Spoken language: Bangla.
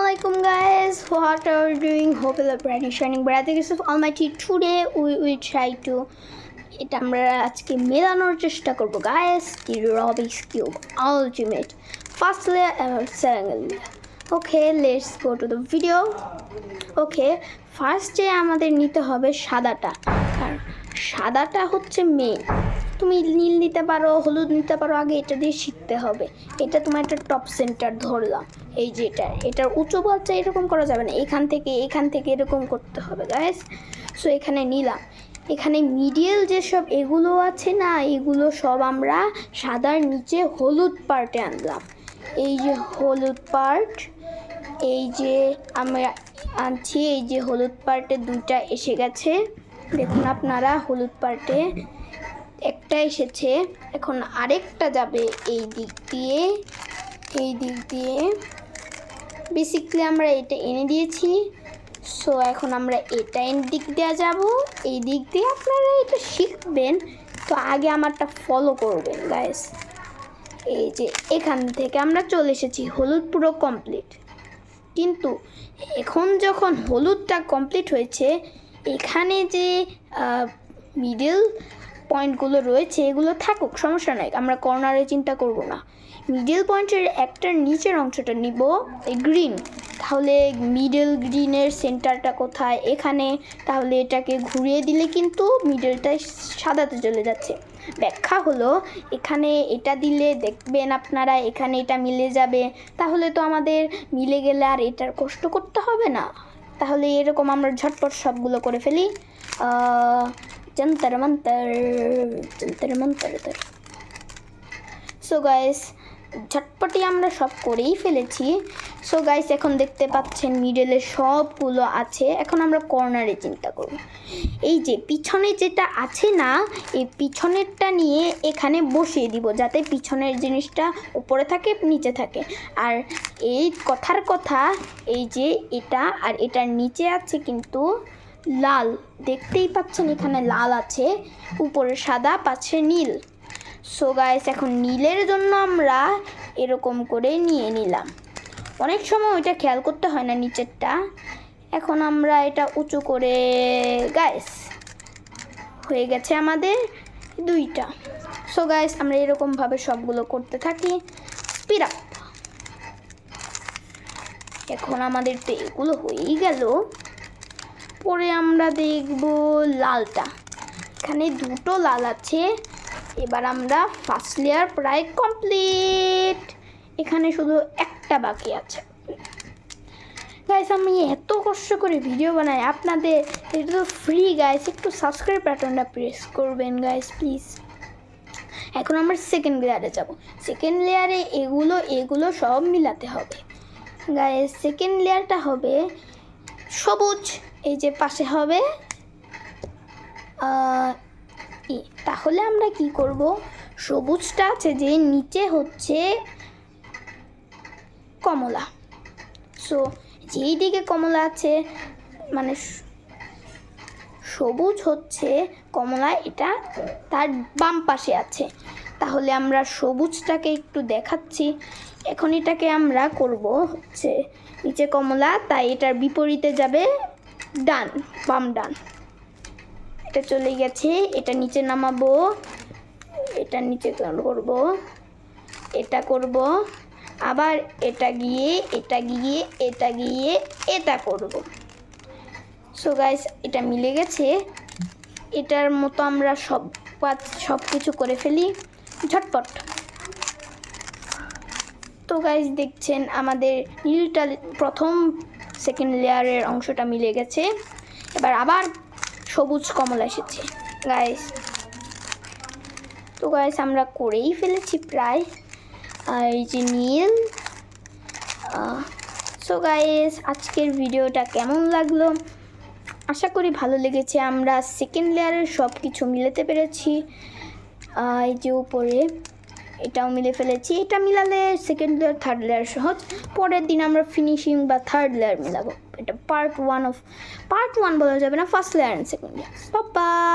Assalamualaikum guys, what are you doing? Hope you are bright and shining. But I think it's Almighty. Today we will try to এটা আমরা আজকে মেলানোর চেষ্টা করব guys, the Rubik's Cube Ultimate first layer and second layer. Okay, let's go to the video. Okay, ফার্স্টে আমাদের নিতে হবে সাদাটা, আর সাদাটা হচ্ছে মেন। তুমি নীল নিতে পারো, হলুদ নিতে পারো, আগে এটা দিয়ে শিখতে হবে। এটা তোমার একটা টপ সেন্টার ধরলাম, এই যে এটার উঁচু বাচ্চা এরকম করা যাবে না, এখান থেকে এরকম করতে হবে গাইস। সো এখানে নিলাম, এখানে মিডিয়াল যেসব এগুলো আছে না, এগুলো সব আমরা সাদার নিচে হলুদ পার্টে আনলাম। এই যে হলুদ পার্ট, এই যে আমরা আনছি, এই যে হলুদ পার্টে দুইটা এসে গেছে, দেখুন আপনারা হলুদ পার্টে একটা এসেছে। এখন আরেকটা যাবে এই দিক দিয়ে, বেসিক্যালি আমরা এটা এনে দিয়েছি। সো এখন আমরা এটা দিক দিয়ে যাব, এই দিক দিয়ে আপনারা এটা শিখবেন। তো আগে আমারটা ফলো করবেন গাইস। এই যে এখান থেকে আমরা চলে এসেছি, হলুদ পুরো কমপ্লিট। কিন্তু এখন যখন হলুদটা কমপ্লিট হয়েছে, এখানে যে মিডল পয়েন্টগুলো রয়েছে এগুলো থাকুক, সমস্যা নাই, আমরা কর্নারে চিন্তা করব না। মিডল পয়েন্টের একটার নিচের অংশটা নিব গ্রিন, তাহলে মিডল গ্রিনের সেন্টারটা কোথায়, এখানে। তাহলে এটাকে ঘুরিয়ে দিলে কিন্তু মিডলটা সাদাতে চলে যাচ্ছে। ব্যাখ্যা হলো, এখানে এটা দিলে দেখবেন আপনারা এখানে এটা মিলে যাবে, তাহলে তো আমাদের মিলে গেলে আর এটার কষ্ট করতে হবে না। তাহলে এরকম আমরা ঝটপট সবগুলো করে ফেলি। যন্তর মন্তর। সো গাইস, ঝটপটি আমরা সব করেই ফেলেছি। সো গাইস, এখন দেখতে পাচ্ছেন মিডলে সবগুলো আছে। এখন আমরা কর্নারে চিন্তা করব। এই যে পিছনে যেটা আছে না, এই পিছনেরটা নিয়ে এখানে বসিয়ে দিব, যাতে পিছনের জিনিসটা উপরে থাকে নিচে থাকে। আর এই কথার কথা, এই যে এটা আর এটার নিচে আছে কিন্তু লাল, দেখতেই পাচ্ছেন এখানে লাল আছে, উপরে সাদা, পাশে নীল। সো গাইস, এখন নীলের জন্য আমরা এরকম করে নিয়ে নিলাম। অনেক সময় ওইটা খেয়াল করতে হয় না নিচেরটা। এখন আমরা এটা উঁচু করে, গাইস হয়ে গেছে আমাদের দুইটা। সো গাইস, আমরা এরকমভাবে সবগুলো করতে থাকি, স্পিড আপ। এখন আমাদের তো এগুলো হয়েই গেল। পরে আমরা দেখব লালটা, এখানে দুটো লাল আছে। এবার আমরা ফার্স্ট লেয়ার প্রায় কমপ্লিট, এখানে শুধু একটা বাকি আছে। গাইস, আমি এত কষ্ট করে ভিডিও বানাই আপনাদের, এটা তো ফ্রি গাইস, একটু সাবস্ক্রাইব বাটনটা প্রেস করবেন গাইস প্লিজ। এখন আমরা সেকেন্ড লেয়ারে যাব। সেকেন্ড লেয়ারে এগুলো সব মিলাতে হবে গাইস। সেকেন্ড লেয়ারটা হবে সবুজ, এই যে পাশে হবে তাহলে আমরা কি করব, সবুজটা আছে যে নিচে হচ্ছে কমলা। সো যেই দিকে কমলা আছে, মানে সবুজ হচ্ছে কমলা, এটা তার বাম পাশে আছে। তাহলে আমরা সবুজটাকে একটু দেখাচ্ছি। এখন এটাকে আমরা করব হচ্ছে নিচে কমলা, তাই এটার বিপরীতে যাবে ডান, বাম ডান। এটা চলে গেছে, এটা নিচে নামাবো, এটা নিচে করব, এটা করব, আবার এটা গিয়ে এটা করব। সো গাইস, এটা মিলে গেছে। এটার মতো আমরা সব কিছু করে ফেলি ঝটপট। তো গাইস, দেখছেন আমাদের নীলটা প্রথম সেকেন্ড লেয়ারের অংশটা মিলে গেছে। এবার আবার সবুজ কমলা এসেছে গাইস। তো গাইস, আমরা করেই ফেলেছি প্রায়। আর এই যে নীল। সো গাইস, আজকের ভিডিওটা কেমন লাগলো? আশা করি ভালো লেগেছে। আমরা সেকেন্ড লেয়ারের সব কিছু মিলাতে পেরেছি। এই যে উপরে এটাও মিলে ফেলেছি। এটা মিলালে সেকেন্ড লেয়ার থার্ড লেয়ার সহজ। পরের দিন আমরা ফিনিশিং বা থার্ড লেয়ার মিলাবো। এটা পার্ট ওয়ান বলা যাবে না, first layer and second layer. By.